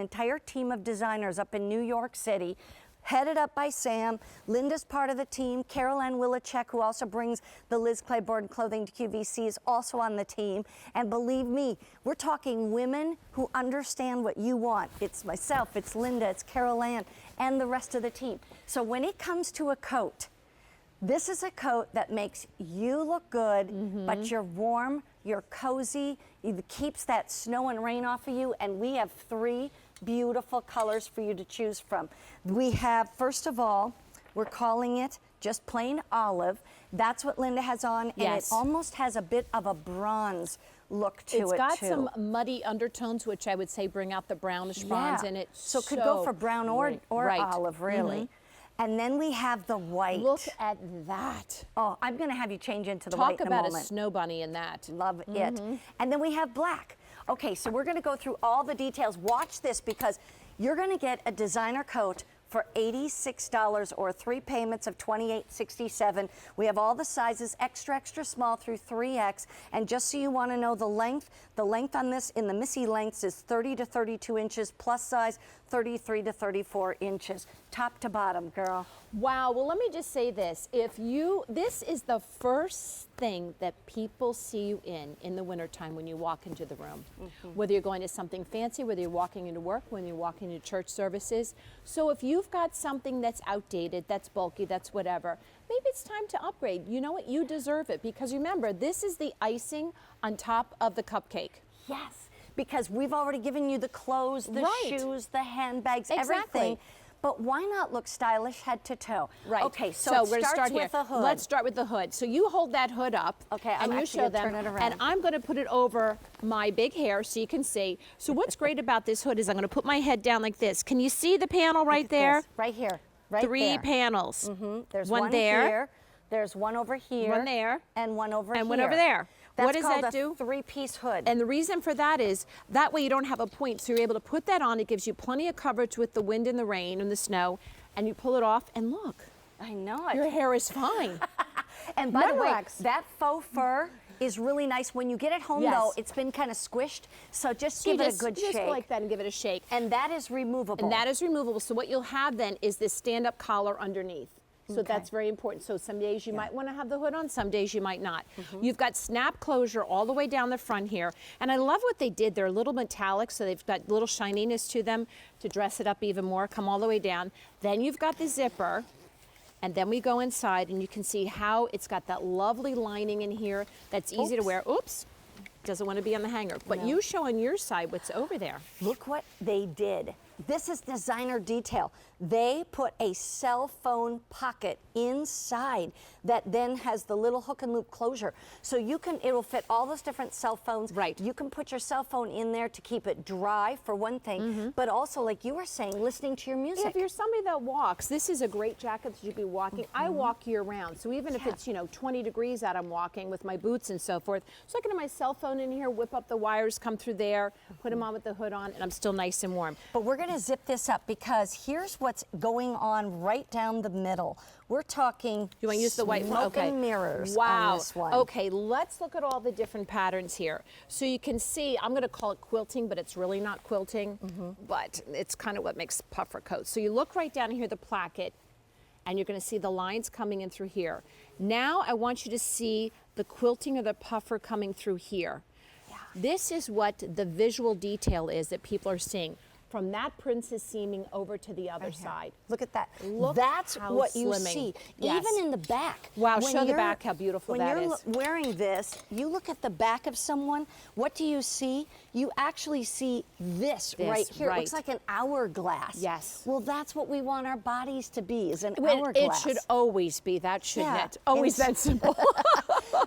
entire team of designers up in New York City, headed up by Sam. Linda's part of the team. Carol Ann Willichek, who also brings the Liz Claiborne clothing to QVC, is also on the team. And believe me, we're talking women who understand what you want. It's myself, it's Linda, it's Carol Ann, and the rest of the team. So when it comes to a coat, this is a coat that makes you look good, but you're warm, you're cozy, it keeps that snow and rain off of you, and we have 3 beautiful colors for you to choose from. We have, first of all, we're calling it just plain olive. That's what Linda has on, and it almost has a bit of a bronze look to it, It's got some muddy undertones, which I would say bring out the brownish bronze in it. So it could go for brown or olive, really. And then we have the white. Look at that. Oh, I'm going to have you change into the white in a moment. Talk about a snow bunny in that. Love it. And then we have black. Okay, so we're going to go through all the details. Watch this, because you're going to get a designer coat for $86 or 3 payments of $28.67. We have all the sizes, extra, extra small through 3X. And just so you want to know the length on this in the Missy lengths is 30 to 32 inches, plus size 33 to 34 inches, top to bottom, girl. Wow, well, let me just say this. This is the first thing that people see you in the wintertime when you walk into the room. Whether you're going to something fancy, whether you're walking into work, when you're walking to church services. So if you've got something that's outdated, that's bulky, that's whatever, maybe it's time to upgrade. You know what? You deserve it, because remember, this is the icing on top of the cupcake. Yes, because we've already given you the clothes, the shoes, the handbags, everything. But why not look stylish head to toe? Right. Okay, so we're it starts with the hood. Let's start with the hood. So you hold that hood up. Okay, and you show them. Turn it around. And I'm going to put it over my big hair so you can see. So what's great about this hood is I'm going to put my head down like this. Can you see the panel right there? Right here. Right 3 panels. There's one there. Here. There's one over here. One there. And one over here. And one over there. What does that do? That's called a 3-piece hood. And the reason for that is that way you don't have a point, so you're able to put that on. It gives you plenty of coverage with the wind and the rain and the snow, and you pull it off and look. I know it. Your hair is fine. And by the way, that faux fur is really nice. When you get it home, though, it's been kind of squished, so just give it a good shake. Just like that and give it a shake. And that is removable. And that is removable. So what you'll have then is this stand-up collar underneath. So that's very important. So some days you might want to have the hood on, some days you might not. You've got snap closure all the way down the front here. And I love what they did. They're a little metallic, so they've got little shininess to them to dress it up even more, come all the way down. Then you've got the zipper. And then we go inside, and you can see how it's got that lovely lining in here that's easy to wear. Oops, doesn't want to be on the hanger. But you show on your side what's over there. Look what they did. This is designer detail. They put a cell phone pocket inside that then has the little hook and loop closure. So you can, it'll fit all those different cell phones. Right. You can put your cell phone in there to keep it dry for one thing, but also, like you were saying, listening to your music. If you're somebody that walks, this is a great jacket that you'd be walking. I walk year round, so even if it's 20 degrees out, I'm walking with my boots and so forth. So I can have my cell phone in here, whip up the wires, come through there, put them on with the hood on, and I'm still nice and warm. But we're going to zip this up, because here's what's going on right down the middle. We're talking you want to use the white one? Smoke and mirrors on this one. Okay, let's look at all the different patterns here. So you can see, I'm going to call it quilting, but it's really not quilting, but it's kind of what makes puffer coats. So you look right down here, the placket, and you're going to see the lines coming in through here. Now I want you to see the quilting or the puffer coming through here. This is what the visual detail is that people are seeing. From that princess seaming over to the other side. Look at that. Look That's how what you slimming. see. Yes. Even in the back. Wow, show the back how beautiful that is. When you're wearing this, you look at the back of someone, what do you see? You actually see this right here. It looks like an hourglass. Yes. Well, that's what we want our bodies to be, is an hourglass. It should always be that, shouldn't it? Always that simple.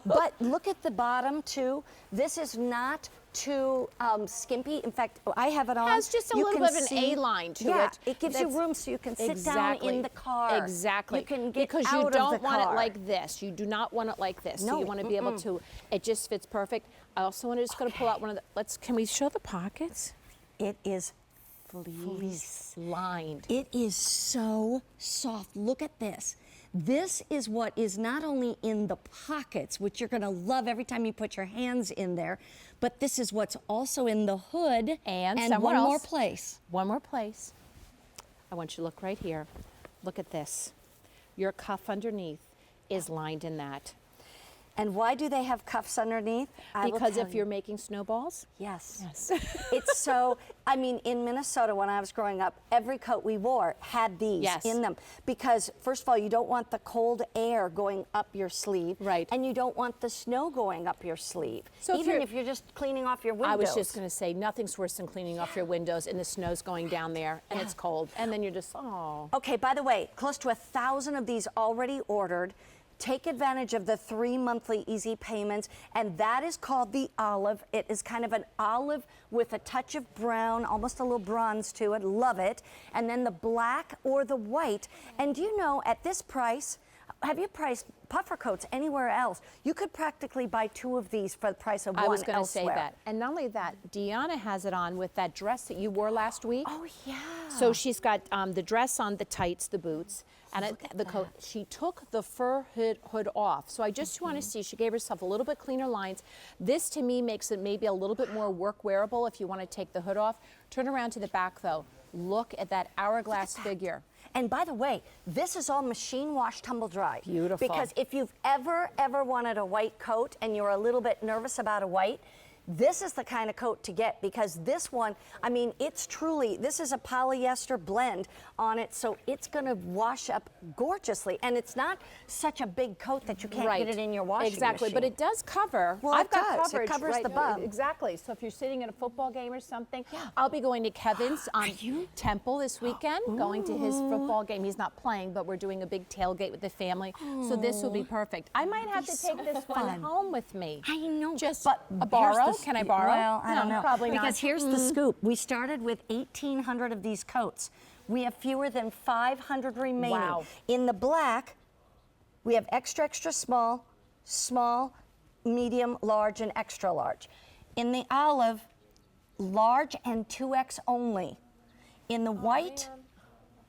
But look at the bottom, too. This is not too skimpy. In fact, I have it on. It has just a little bit of an A-line to it. It gives you room so you can sit down in the car. Exactly. You can get because out you of the don't want car. it like this. You do not want it like this. No. So you want to be able to, it just fits perfect. I also want to just going to pull out one of the, can we show the pockets? It is fleece lined. It is so soft. Look at this. This is what is not only in the pockets, which you're gonna love every time you put your hands in there, but this is what's also in the hood And one somewhere more else. place. One more place. I want you to look right here. Look at this. Your cuff underneath is lined in that. And why do they have cuffs underneath? I will Because tell if you. you're making snowballs? Yes. Yes. It's so, I mean, in Minnesota when I was growing up, every coat we wore had these Yes. in them. Because, first of all, you don't want the cold air going up your sleeve. Right. And you don't want the snow going up your sleeve. So Even if you're just cleaning off your windows. I was just going to say, nothing's worse than cleaning off your windows and the snow's going down there and it's cold. And then you're just, oh. Okay, by the way, close to 1,000 of these already ordered. Take advantage of the 3 monthly easy payments, and that is called the olive. It is kind of an olive with a touch of brown, almost a little bronze to it. Love it. And then the black or the white. And do you know, at this price, have you priced puffer coats anywhere else? You could practically buy 2 of these for the price of one I was going to say elsewhere. that. And not only that, Deanna has it on with that dress that you wore last week. Oh, yeah. So she's got the dress on, the tights, the boots, and the coat. She took the fur hood off. So I just want to see, she gave herself a little bit cleaner lines. This to me makes it maybe a little bit more work wearable if you want to take the hood off. Turn around to the back though. Look at that hourglass figure. And by the way, this is all machine wash, tumble dry. Beautiful. Because if you've ever wanted a white coat and you're a little bit nervous about a white, this is the kind of coat to get, because this one, I mean, it's truly, this is a polyester blend on it, so it's going to wash up gorgeously. And it's not such a big coat that you can't get it in your washing Exactly, machine. but it does cover. Well, I've it got does. It coverage. covers right, the bum. Exactly. So if you're sitting at a football game or something, I'll be going to Kevin's Temple this weekend, going to his football game. He's not playing, but we're doing a big tailgate with the family. So this will be perfect. I might have to take this one home with me. I know. Just but a borrow? here's the- Can I borrow? Well, I don't No, know. probably not. Because here's the scoop. We started with 1,800 of these coats. We have fewer than 500 remaining. Wow. In the black, we have extra, extra small, small, medium, large, and extra large. In the olive, large and 2X only. In the white,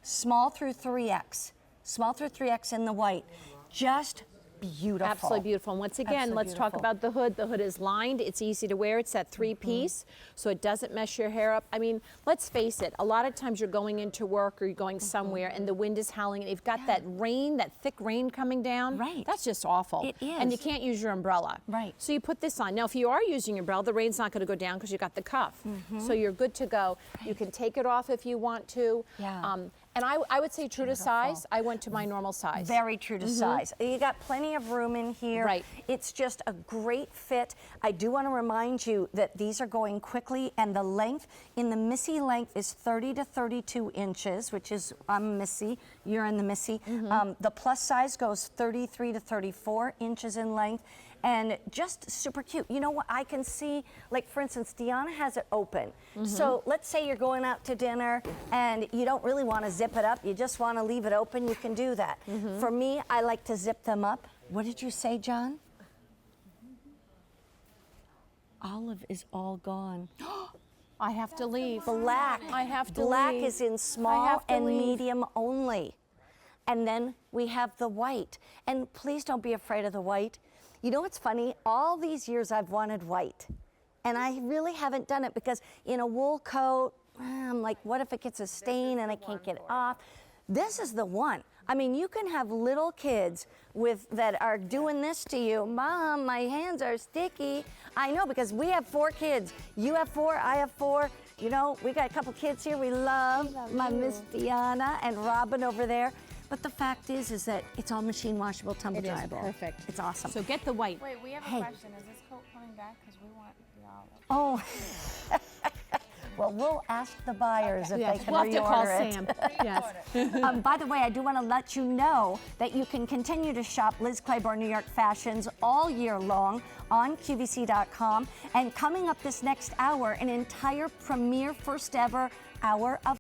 small through 3X. Small through 3X in the white. Just beautiful. Absolutely beautiful. And once again, Absolutely let's talk beautiful. about the hood. The hood is lined. It's easy to wear. It's that 3-piece, so it doesn't mess your hair up. I mean, let's face it. A lot of times you're going into work or you're going somewhere and the wind is howling and you've got that rain, that thick rain coming down. Right. That's just awful. It is. And you can't use your umbrella. Right. So you put this on. Now, if you are using your umbrella, the rain's not going to go down because you got the cuff. So you're good to go. You can take it off if you want to. Yeah. And I would say true to size. I went to my normal size. Very true to size. You got plenty of room in here. Right. It's just a great fit. I do want to remind you that these are going quickly, and the length in the Missy length is 30 to 32 inches, which is, I'm Missy, you're in the Missy. The plus size goes 33 to 34 inches in length. And just super cute. You know what I can see? Like, for instance, Deanna has it open. So let's say you're going out to dinner and you don't really want to zip it up. You just want to leave it open. You can do that. For me, I like to zip them up. What did you say, John? Olive is all gone. I have to leave. Black. I have to Black leave. is in I small have to and leave. medium only. And then we have the white. And please don't be afraid of the white. You know what's funny? All these years I've wanted white. And I really haven't done it because in a wool coat, I'm like, what if it gets a stain and I can't get it off? This is the one. I mean, you can have little kids that are doing this to you. Mom, my hands are sticky. I know, because we have 4 kids. You have 4, I have 4. You know, we got a couple kids here we love my Miss Deanna and Robin over there. But the fact is that it's all machine washable, tumble It is dryable. perfect. It's awesome. So get the white. Wait, we have a Hey. question. Is this coat coming back? Because we want the olive. Oh, well, we'll ask the buyers if Yes, they can we'll have to call reorder it. Sam. Yes. By the way, I do want to let you know that you can continue to shop Liz Claiborne New York Fashions all year long on QVC.com. And coming up this next hour, an entire premiere first ever hour of